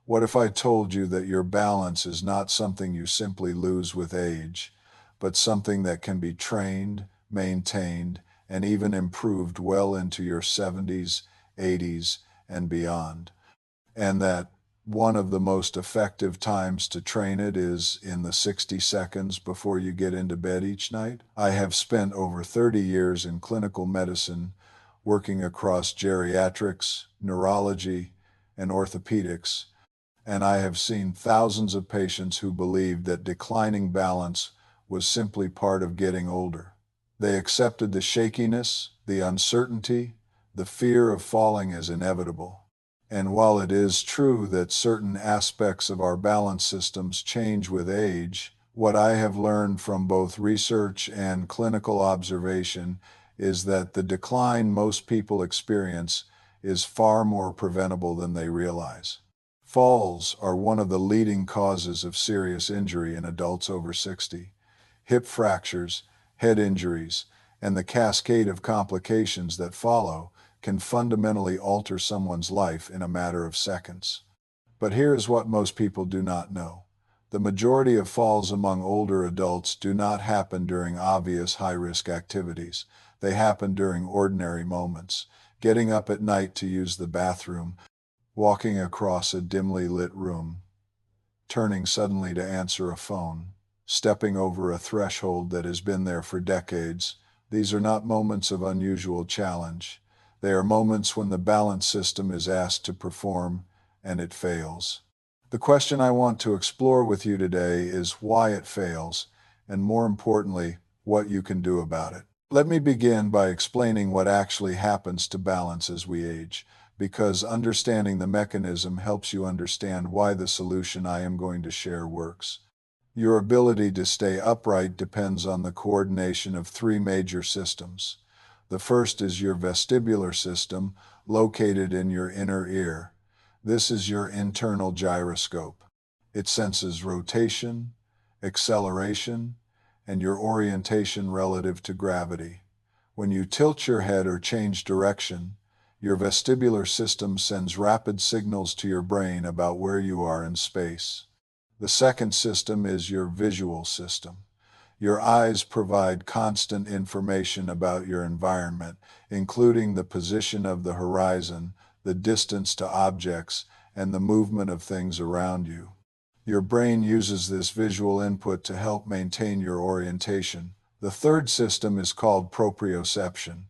What if I told you that your balance is not something you simply lose with age, but something that can be trained, maintained, and even improved well into your 70s, 80s, and beyond? And that one of the most effective times to train it is in the 60 seconds before you get into bed each night? I have spent over 30 years in clinical medicine, working across geriatrics, neurology, and orthopedics, and I have seen thousands of patients who believed that declining balance was simply part of getting older. They accepted the shakiness, the uncertainty, the fear of falling as inevitable. And while it is true that certain aspects of our balance systems change with age, what I have learned from both research and clinical observation is that the decline most people experience is far more preventable than they realize. Falls are one of the leading causes of serious injury in adults over 60. Hip fractures, head injuries, and the cascade of complications that follow can fundamentally alter someone's life in a matter of seconds. But here is what most people do not know. The majority of falls among older adults do not happen during obvious high-risk activities. They happen during ordinary moments: getting up at night to use the bathroom, walking across a dimly lit room, turning suddenly to answer a phone, stepping over a threshold that has been there for decades. These are not moments of unusual challenge. They are moments when the balance system is asked to perform, and it fails. The question I want to explore with you today is why it fails, and more importantly, what you can do about it. Let me begin by explaining what actually happens to balance as we age, because understanding the mechanism helps you understand why the solution I am going to share works. Your ability to stay upright depends on the coordination of three major systems. The first is your vestibular system, located in your inner ear. This is your internal gyroscope. It senses rotation, acceleration, and your orientation relative to gravity. When you tilt your head or change direction, your vestibular system sends rapid signals to your brain about where you are in space. The second system is your visual system. Your eyes provide constant information about your environment, including the position of the horizon, the distance to objects, and the movement of things around you. Your brain uses this visual input to help maintain your orientation. The third system is called proprioception.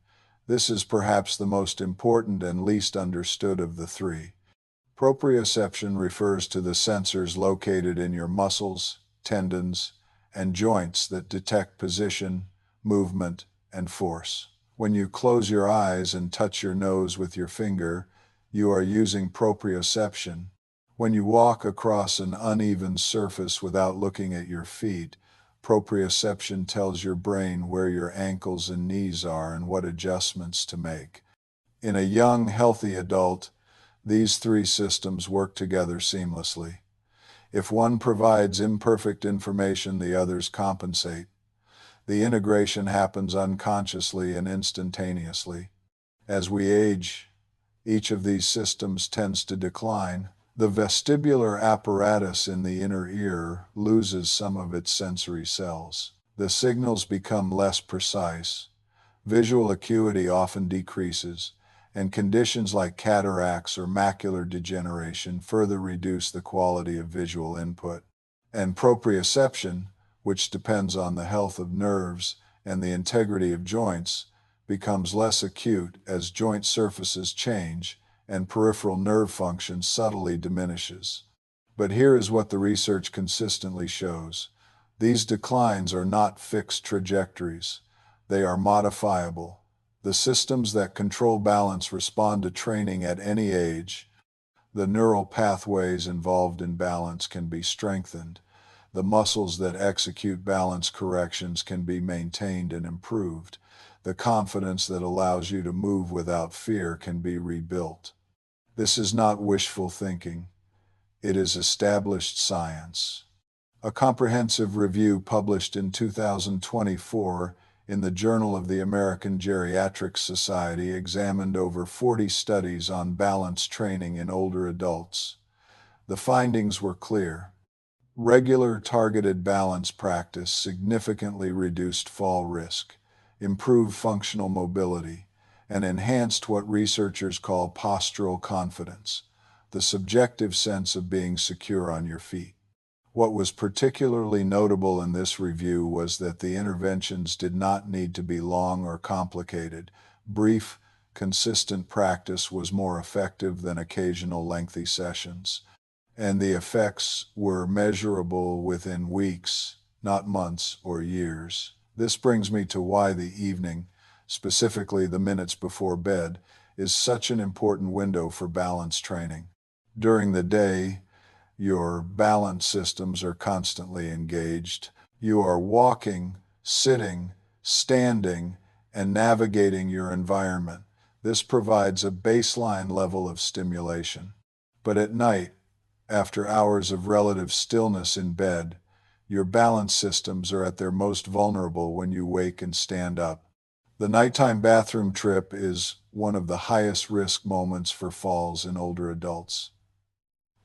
This is perhaps the most important and least understood of the three. Proprioception refers to the sensors located in your muscles, tendons, and joints that detect position, movement, and force. When you close your eyes and touch your nose with your finger, you are using proprioception. When you walk across an uneven surface without looking at your feet, proprioception tells your brain where your ankles and knees are and what adjustments to make. In a young, healthy adult, these three systems work together seamlessly. If one provides imperfect information, the others compensate. The integration happens unconsciously and instantaneously. As we age, each of these systems tends to decline. The vestibular apparatus in the inner ear loses some of its sensory cells. The signals become less precise. Visual acuity often decreases, and conditions like cataracts or macular degeneration further reduce the quality of visual input. And proprioception, which depends on the health of nerves and the integrity of joints, becomes less acute as joint surfaces change and peripheral nerve function subtly diminishes. But here is what the research consistently shows. These declines are not fixed trajectories. They are modifiable. The systems that control balance respond to training at any age. The neural pathways involved in balance can be strengthened. The muscles that execute balance corrections can be maintained and improved. The confidence that allows you to move without fear can be rebuilt. This is not wishful thinking. It is established science. A comprehensive review published in 2024 in the Journal of the American Geriatric Society examined over 40 studies on balance training in older adults. The findings were clear. Regular targeted balance practice significantly reduced fall risk, improved functional mobility, and enhanced what researchers call postural confidence, the subjective sense of being secure on your feet. What was particularly notable in this review was that the interventions did not need to be long or complicated. Brief, consistent practice was more effective than occasional lengthy sessions, and the effects were measurable within weeks, not months or years. This brings me to why the evening, specifically the minutes before bed, is such an important window for balance training. During the day, your balance systems are constantly engaged. You are walking, sitting, standing, and navigating your environment. This provides a baseline level of stimulation. But at night, after hours of relative stillness in bed, your balance systems are at their most vulnerable when you wake and stand up. The nighttime bathroom trip is one of the highest risk moments for falls in older adults.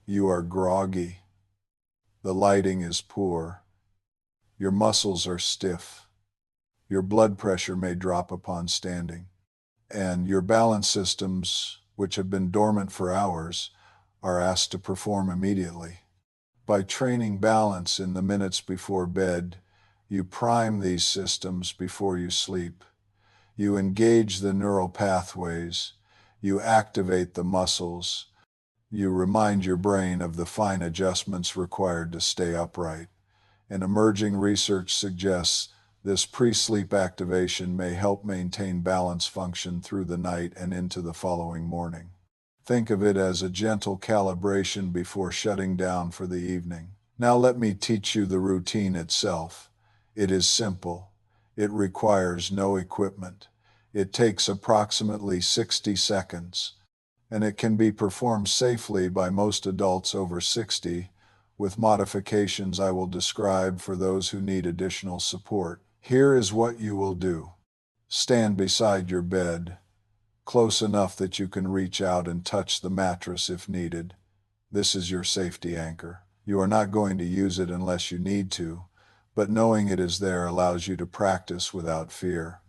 You are groggy. The lighting is poor. Your muscles are stiff. Your blood pressure may drop upon standing. And your balance systems, which have been dormant for hours, are asked to perform immediately. By training balance in the minutes before bed, you prime these systems before you sleep. You engage the neural pathways. You activate the muscles. You remind your brain of the fine adjustments required to stay upright. And emerging research suggests this pre-sleep activation may help maintain balance function through the night and into the following morning. Think of it as a gentle calibration before shutting down for the evening. Now let me teach you the routine itself. It is simple. It requires no equipment. It takes approximately 60 seconds, and it can be performed safely by most adults over 60, with modifications I will describe for those who need additional support. Here is what you will do. Stand beside your bed, close enough that you can reach out and touch the mattress if needed. This is your safety anchor. You are not going to use it unless you need to, but knowing it is there allows you to practice without fear.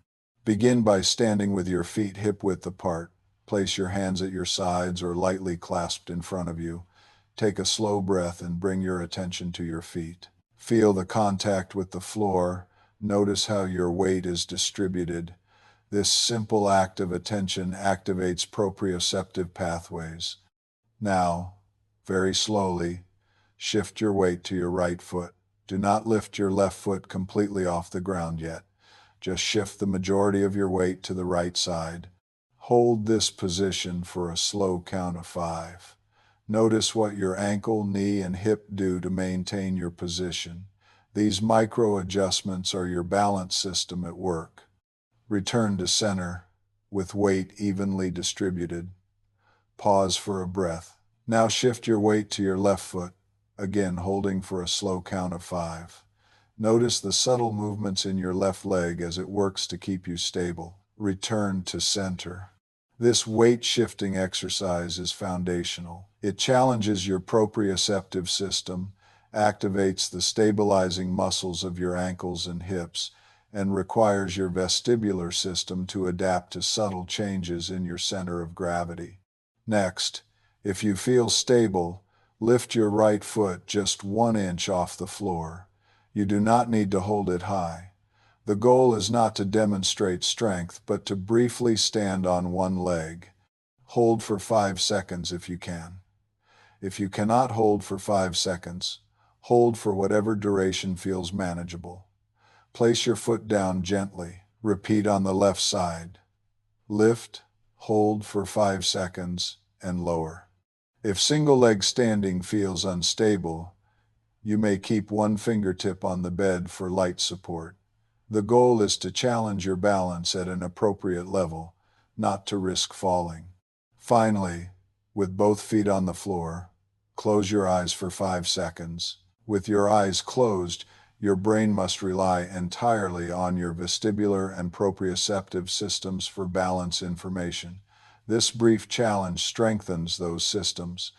Begin by standing with your feet hip-width apart. Place your hands at your sides or lightly clasped in front of you. Take a slow breath and bring your attention to your feet. Feel the contact with the floor. Notice how your weight is distributed. This simple act of attention activates proprioceptive pathways. Now, very slowly, shift your weight to your right foot. Do not lift your left foot completely off the ground yet. Just shift the majority of your weight to the right side. Hold this position for a slow count of 5. Notice what your ankle, knee, and hip do to maintain your position. These micro adjustments are your balance system at work. Return to center, with weight evenly distributed. Pause for a breath. Now shift your weight to your left foot, again holding for a slow count of 5. Notice the subtle movements in your left leg as it works to keep you stable. Return to center. This weight-shifting exercise is foundational. It challenges your proprioceptive system, activates the stabilizing muscles of your ankles and hips, and requires your vestibular system to adapt to subtle changes in your center of gravity. Next, if you feel stable, lift your right foot just 1 inch off the floor. You do not need to hold it high. The goal is not to demonstrate strength, but to briefly stand on one leg. Hold for 5 seconds if you can. If you cannot hold for 5 seconds, hold for whatever duration feels manageable. Place your foot down gently. Repeat on the left side. Lift, hold for 5 seconds, and lower. If single leg standing feels unstable, you may keep one fingertip on the bed for light support. The goal is to challenge your balance at an appropriate level, not to risk falling. Finally, with both feet on the floor, close your eyes for 5 seconds. With your eyes closed, your brain must rely entirely on your vestibular and proprioceptive systems for balance information. This brief challenge strengthens those systems.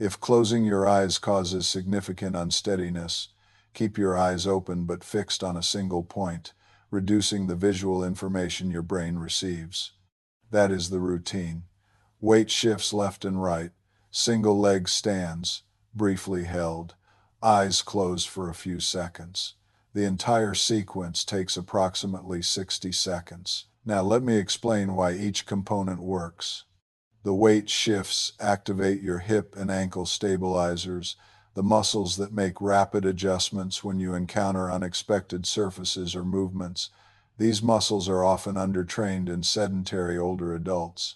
If closing your eyes causes significant unsteadiness, keep your eyes open but fixed on a single point, reducing the visual information your brain receives. That is the routine. Weight shifts left and right, single leg stands, briefly held, eyes closed for a few seconds. The entire sequence takes approximately 60 seconds. Now let me explain why each component works. The weight shifts activate your hip and ankle stabilizers, the muscles that make rapid adjustments when you encounter unexpected surfaces or movements. These muscles are often undertrained in sedentary older adults.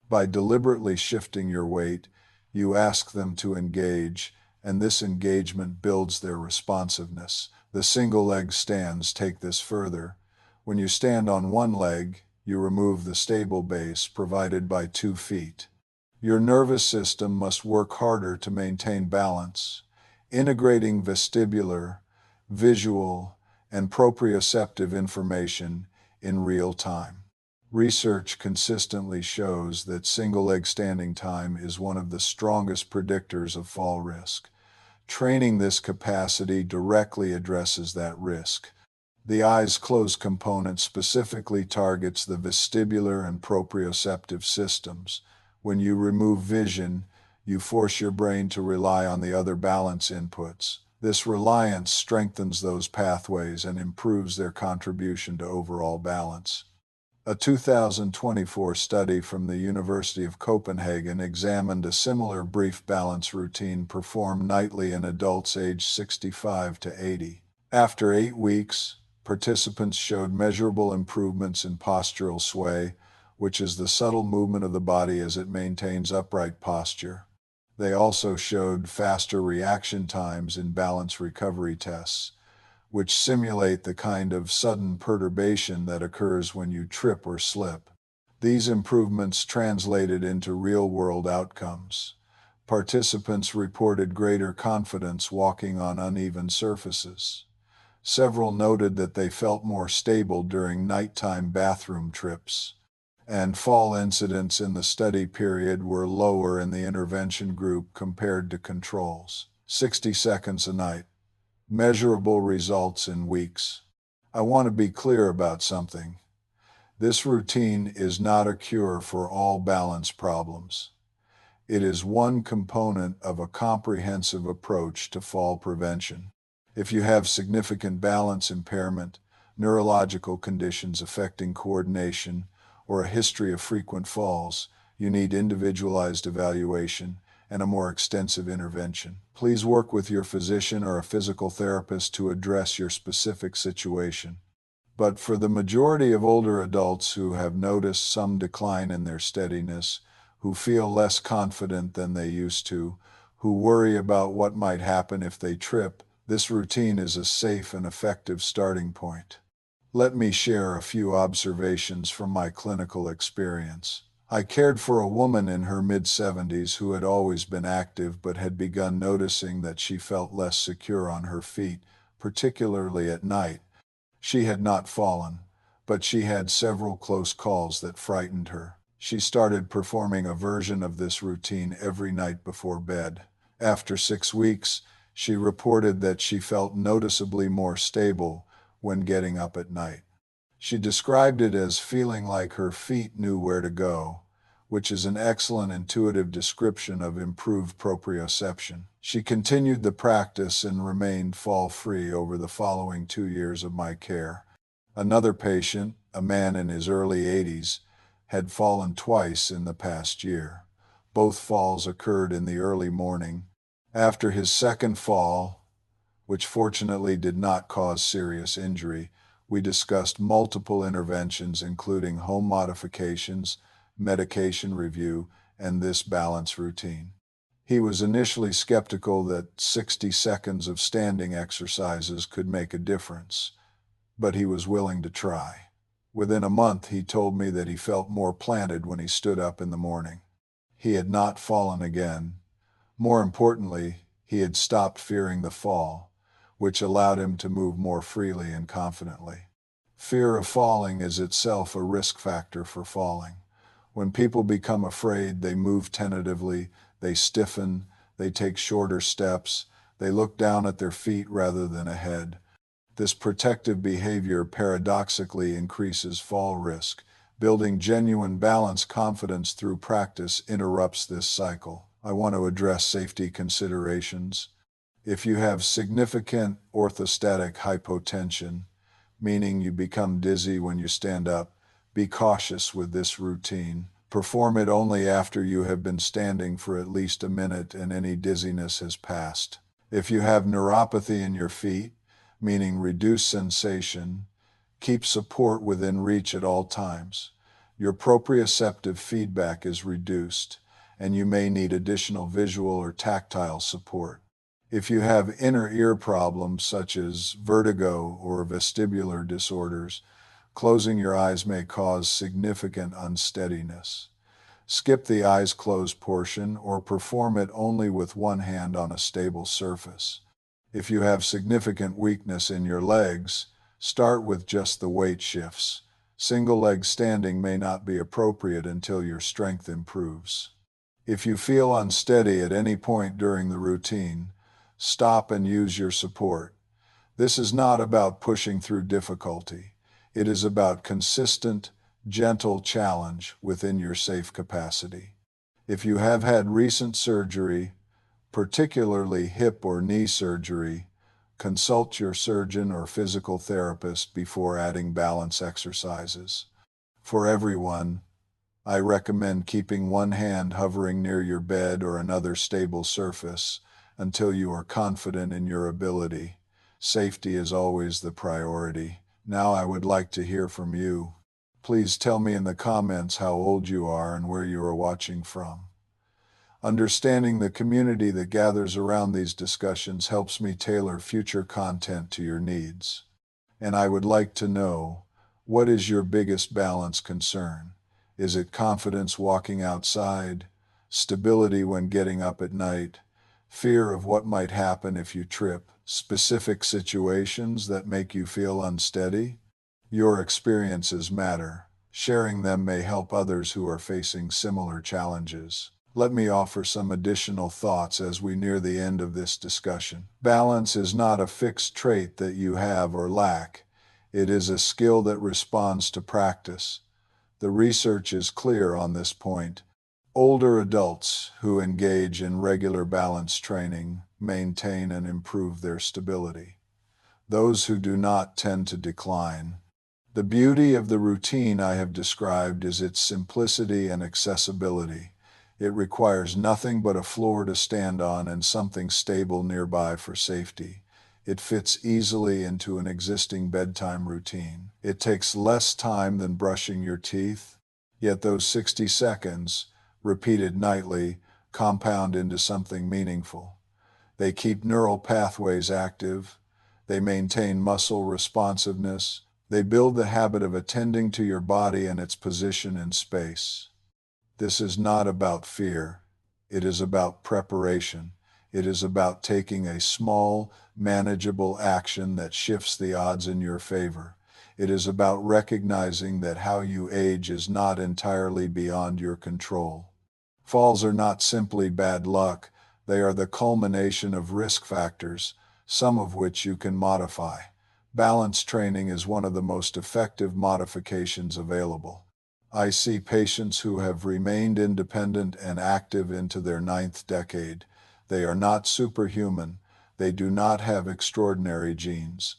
By deliberately shifting your weight, you ask them to engage, and this engagement builds their responsiveness. The single leg stands take this further. When you stand on one leg, you remove the stable base provided by 2 feet. Your nervous system must work harder to maintain balance, integrating vestibular, visual, and proprioceptive information in real time. Research consistently shows that single-leg standing time is one of the strongest predictors of fall risk. Training this capacity directly addresses that risk. The eyes closed component specifically targets the vestibular and proprioceptive systems. When you remove vision, you force your brain to rely on the other balance inputs. This reliance strengthens those pathways and improves their contribution to overall balance. A 2024 study from the University of Copenhagen examined a similar brief balance routine performed nightly in adults aged 65 to 80. After 8 weeks, participants showed measurable improvements in postural sway, which is the subtle movement of the body as it maintains upright posture. They also showed faster reaction times in balance recovery tests, which simulate the kind of sudden perturbation that occurs when you trip or slip. These improvements translated into real-world outcomes. Participants reported greater confidence walking on uneven surfaces. Several noted that they felt more stable during nighttime bathroom trips, and fall incidents in the study period were lower in the intervention group compared to controls. 60 seconds a night. Measurable results in weeks. I want to be clear about something. This routine is not a cure for all balance problems. It is one component of a comprehensive approach to fall prevention. If you have significant balance impairment, neurological conditions affecting coordination, or a history of frequent falls, you need individualized evaluation and a more extensive intervention. Please work with your physician or a physical therapist to address your specific situation. But for the majority of older adults who have noticed some decline in their steadiness, who feel less confident than they used to, who worry about what might happen if they trip, this routine is a safe and effective starting point. Let me share a few observations from my clinical experience. I cared for a woman in her mid-70s who had always been active but had begun noticing that she felt less secure on her feet, particularly at night. She had not fallen, but she had several close calls that frightened her. She started performing a version of this routine every night before bed. After 6 weeks, she reported that she felt noticeably more stable when getting up at night. She described it as feeling like her feet knew where to go, which is an excellent intuitive description of improved proprioception. She continued the practice and remained fall-free over the following 2 years of my care. Another patient, a man in his early 80s, had fallen twice in the past year. Both falls occurred in the early morning. After his second fall, which fortunately did not cause serious injury, we discussed multiple interventions including home modifications, medication review, and this balance routine. He was initially skeptical that 60 seconds of standing exercises could make a difference, but he was willing to try. Within a month, he told me that he felt more planted when he stood up in the morning. He had not fallen again. More importantly, he had stopped fearing the fall, which allowed him to move more freely and confidently. Fear of falling is itself a risk factor for falling. When people become afraid, they move tentatively, they stiffen, they take shorter steps, they look down at their feet rather than ahead. This protective behavior paradoxically increases fall risk. Building genuine balance confidence through practice interrupts this cycle. I want to address safety considerations. If you have significant orthostatic hypotension, meaning you become dizzy when you stand up, be cautious with this routine. Perform it only after you have been standing for at least a minute and any dizziness has passed. If you have neuropathy in your feet, meaning reduced sensation, keep support within reach at all times. Your proprioceptive feedback is reduced, and you may need additional visual or tactile support. If you have inner ear problems such as vertigo or vestibular disorders, closing your eyes may cause significant unsteadiness. Skip the eyes closed portion or perform it only with one hand on a stable surface. If you have significant weakness in your legs, start with just the weight shifts. Single leg standing may not be appropriate until your strength improves. If you feel unsteady at any point during the routine, stop and use your support. This is not about pushing through difficulty. It is about consistent, gentle challenge within your safe capacity. If you have had recent surgery, particularly hip or knee surgery, consult your surgeon or physical therapist before adding balance exercises. For everyone, I recommend keeping one hand hovering near your bed or another stable surface until you are confident in your ability. Safety is always the priority. Now I would like to hear from you. Please tell me in the comments how old you are and where you are watching from. Understanding the community that gathers around these discussions helps me tailor future content to your needs. And I would like to know, what is your biggest balance concern? Is it confidence walking outside, stability when getting up at night, fear of what might happen if you trip, specific situations that make you feel unsteady? Your experiences matter. Sharing them may help others who are facing similar challenges. Let me offer some additional thoughts as we near the end of this discussion. Balance is not a fixed trait that you have or lack. It is a skill that responds to practice. The research is clear on this point. Older adults who engage in regular balance training maintain and improve their stability. Those who do not tend to decline. The beauty of the routine I have described is its simplicity and accessibility. It requires nothing but a floor to stand on and something stable nearby for safety. It fits easily into an existing bedtime routine. It takes less time than brushing your teeth, yet those 60 seconds, repeated nightly, compound into something meaningful. They keep neural pathways active, they maintain muscle responsiveness, they build the habit of attending to your body and its position in space. This is not about fear. It is about preparation. It is about taking a small, manageable action that shifts the odds in your favor. It is about recognizing that how you age is not entirely beyond your control. Falls are not simply bad luck. They are the culmination of risk factors, some of which you can modify. Balance training is one of the most effective modifications available. I see patients who have remained independent and active into their 9th decade. They are not superhuman. They do not have extraordinary genes.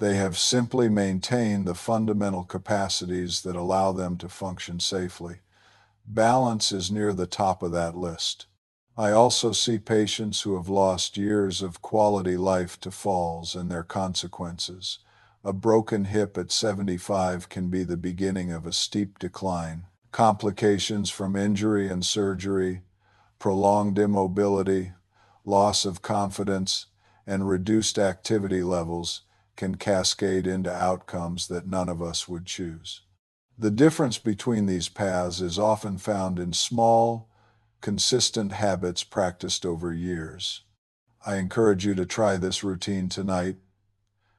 They have simply maintained the fundamental capacities that allow them to function safely. Balance is near the top of that list. I also see patients who have lost years of quality life to falls and their consequences. A broken hip at 75 can be the beginning of a steep decline. Complications from injury and surgery, prolonged immobility, loss of confidence, and reduced activity levels can cascade into outcomes that none of us would choose. The difference between these paths is often found in small, consistent habits practiced over years. I encourage you to try this routine tonight.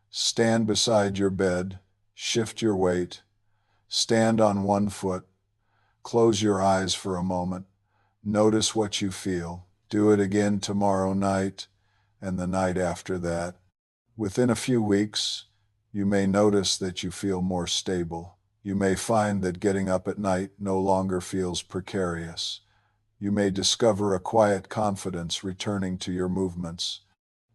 Stand beside your bed, shift your weight, stand on one foot, close your eyes for a moment, notice what you feel. Do it again tomorrow night and the night after that. Within a few weeks, you may notice that you feel more stable. You may find that getting up at night no longer feels precarious. You may discover a quiet confidence returning to your movements.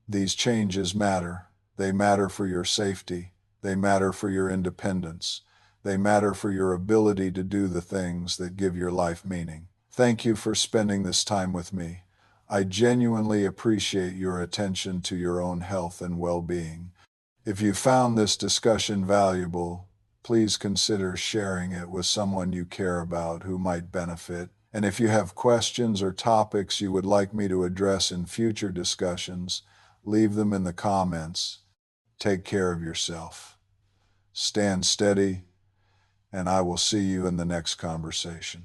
These changes matter. They matter for your safety. They matter for your independence. They matter for your ability to do the things that give your life meaning. Thank you for spending this time with me. I genuinely appreciate your attention to your own health and well-being. If you found this discussion valuable, please consider sharing it with someone you care about who might benefit. And if you have questions or topics you would like me to address in future discussions, leave them in the comments. Take care of yourself. Stand steady, and I will see you in the next conversation.